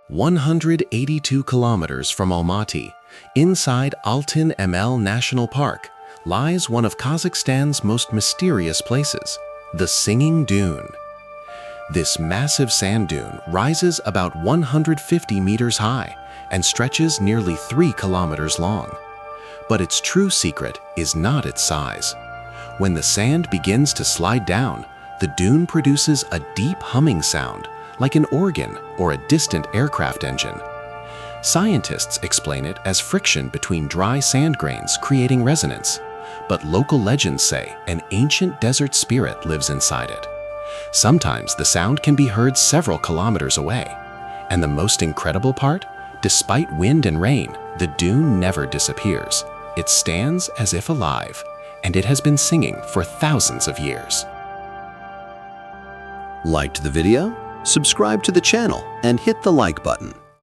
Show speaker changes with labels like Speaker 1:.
Speaker 1: 182 kilometers from Almaty, inside Altyn-Emel National Park, lies one of Kazakhstan's most mysterious places, the Singing Dune. This massive sand dune rises about 150 meters high and stretches nearly 3 kilometers long. But its true secret is not its size. When the sand begins to slide down, the dune produces a deep humming sound, like an organ or a distant aircraft engine. Scientists explain it as friction between dry sand grains creating resonance, but local legends say an ancient desert spirit lives inside it. Sometimes the sound can be heard several kilometers away. And the most incredible part? Despite wind and rain, the dune never disappears. It stands as if alive, and it has been singing for thousands of years.
Speaker 2: Liked the video? Subscribe to the channel and hit the like button.